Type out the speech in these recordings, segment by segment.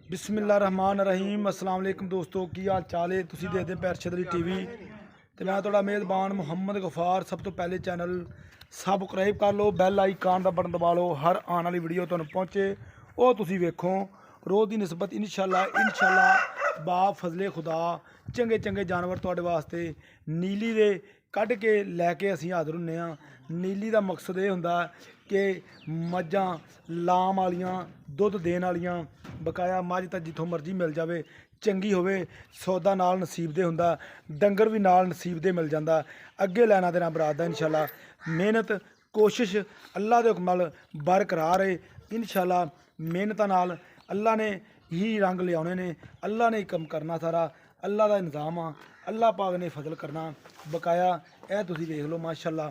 बिस्मिल्लाहिर्रहमानिर्रहीम अस्सलाम वालेकुम दोस्तों की हाल चाल है। तुसीं देखदे पैरछदरी टीवी ते मैं तुहाडा मेज़बान मुहम्मद गफार। सब तो पहले चैनल सबसक्राइब कर लो, बैल आइकन का बटन दबा लो, हर आने वाली वीडियो तुहानूं पहुँचे वो तुसीं वेखो। रोज़ की निस्बत इंशाअल्लाह बा फजले खुदा चंगे चंगे जानवर तुहाडे वास्ते नीली दे कढ़ के लैके असीं हाज़र हुंदे हां। नीली का मकसद ये हुंदा कि मझां लाम वालियां दुध देण वालियां बकाया मझ तो जिथों मर्जी मिल जाए चंगी होवे, सौदा नाल नसीब दे हुंदा, डंगर भी नाल नसीब दे मिल जांदा। अगे लैना देना बरात दा इंशाअल्लाह। मेहनत कोशिश अल्लाह दे हुक्म नाल बरकरार है इंशाअल्लाह। मेहनत नाल अल्लाह ने ही रंग लियाने ने, अल्लाह ने ही कम करना सारा, अल्लाह का निज़ाम आ, अल्लाह पाक ने फजल करना। बकाया यह तुसीं देख लो माशाअल्लाह,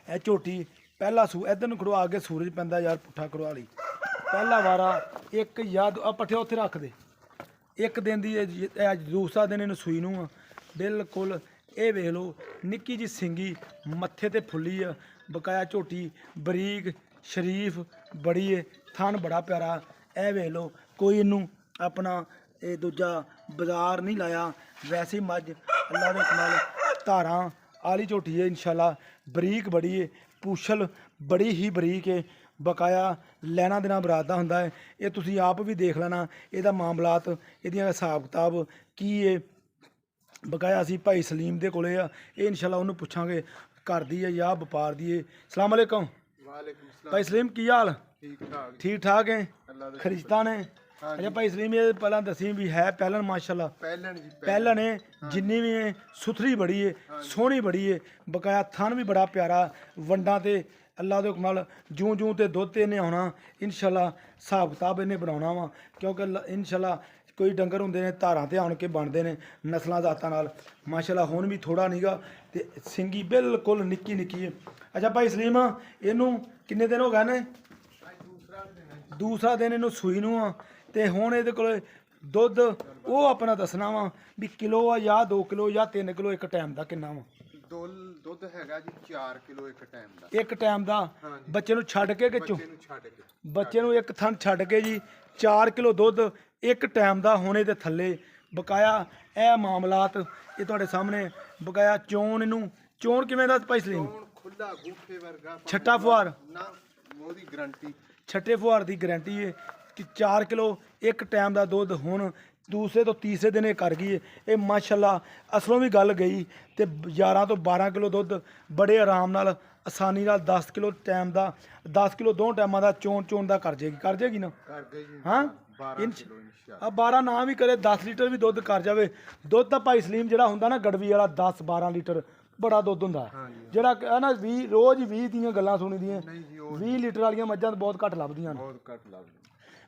यह झोटी पहला इधर खड़ो आगे सूरज पैंदा यार पुट्ठा करवाली पहला वारा एक या पट्ठे उत्थे रख दे एक दिन की दूसरा दिन इन सूई नूं बिल्कुल ये वेख लो निक्की जी सिंगी मत्थे ते फुल्ली आ। बकाया झोटी बरीक शरीफ बड़ी है, थन बड़ा प्यारा। ए वेख लो कोई इनू अपना दूजा बाजार नहीं लाया, वैसे ही मझ अल्लाह दे हुक्म नाल धारां आली झोटी है इंशाअल्लाह। बरीक बड़ी है, पूछल बड़ी ही बरीक है। बकाया लैना देना बरात दा हुंदा है। ये तुसीं आप भी देख लेना इहदा मामलात, इहदियां हिसाब किताब की है। बकाया असीं भाई सलीम दे कोले आ, ये इंशाअल्लाह उन्होंने पुछांगे घर दी है या व्यापार दी है। सलाम अलैकुम भाई सलीम, की हाल? ठीक ठाक है, खरीदता ने? अच्छा भाई सलीम ये पहला दसी भी है पहलन माशाअल्लाह पहलन है, जिन्नी भी है सुथरी बड़ी है, सोहनी बड़ी है। बकाया थन भी बड़ा प्यारा, वंडा ते अल्लाह दे हुक्म नाल जूं जूं ते दुध ते इन्हें आना इंशाअल्लाह। हिसाब किताब इन्हें बनाना वा क्योंकि इंशाअल्लाह कोई डंगर होंदे ने धारां ते आण के बनदे ने नस्लां जातां नाल माशाअल्लाह। हुण भी थोड़ा नीगा ते सिंगी बिल्कुल निक्की निक्की है। अच्छा भाई सलीम इनू किन्ने दिन हो गए ने? दूसरा दिन इनू सूई नूं आ ते हुण इहदे कोल दुध वो अपना दसना वा भी किलो आ या 2 किलो या 3 किलो एक टाइम का किन्ना वा? दुध हैगा जी 4 किलो एक टाइम का बच्चे नूं छड्ड के बच्चे नूं एक थन छड्ड के जी 4 किलो दुध एक टाइम का होने दे थल्ले। बकाया ए मामलात ये तुहाडे सामने। बकाया चोण इनू चोण किवें दा भाई सलीम? खुला गूठे वर्गा छट्टा फुहार ना ओदी गारंटी, छट्टे फुहार की गारंटी है कि 4 किलो एक टाइम का दुध हुण दूसरे तो तीसरे दिन कर गई है। ये माशाअल्लाह असलों भी गल गई तो 11 तो 12 किलो दुध बड़े आराम नाल आसानी नाल 10 किलो टाइम का 10 किलो दो टाइमां का चोण का कर जेगी ना? हाँ 12 ना भी करे 10 लीटर भी दुध कर जाए। दुध तो भाई सलीम जिहड़ा हुंदा ना गड़वी वाला 10-12 लीटर बड़ा दुध हुंदा जिहड़ा है ना 20 रोज़ 20 दियां गल्लां सुनी दियां 20 लीटर वालियां मझां बहुत घट लभदियां ने।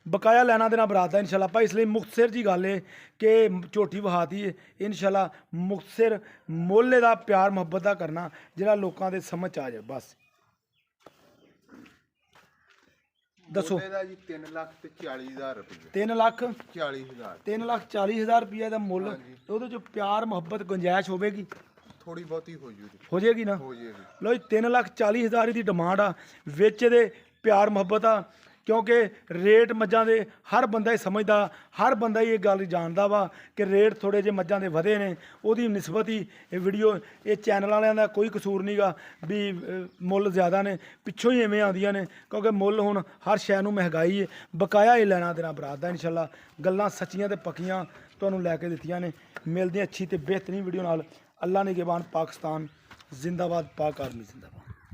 बकाया लैना देना बरात है इंशाअल्लाह। भाई इसलिए मुख्तसर जी गल है कि झोटी वहाती है इंशाअल्लाह। मुख्तसर मोले का प्यार मुहब्बत का करना जिहड़ा लोगों के समझ आ जाए बस। दसो 3,40,000 रुपये 3,40,000 रुपये का मुल, वो प्यार मुहब्बत गुंजाइश होगी थोड़ी बहुती हो जाएगी ना? लो 3,40,000 की डिमांड आ, विच दे प्यार मुहब्बत आ क्योंकि रेट मझां दे हर बंदा ही समझदा, हर बंदा ही ये गल जानदा वा कि रेट थोड़े जे मझां दे वधे ने। उहदी निस्बत ही ये वीडियो ये चैनल वालियां दा कोई कसूर नहीं गा भी मुल ज़्यादा ने, पिछों ही इवें आंदियां ने क्योंकि मुल हुण हर शै नूं महंगाई है। बकाया ही लैना देना बरात दा इंशाअल्लाह। गल्लां सच्चियां ते पक्कियां तुहानूं लैके दित्तियां ने। मिलदे अच्छी ते बेहतरीन वीडियो नाल। अल्लाह ने निगहबान पाकिस्तान जिंदाबाद, पाक आर्मी जिंदाबाद।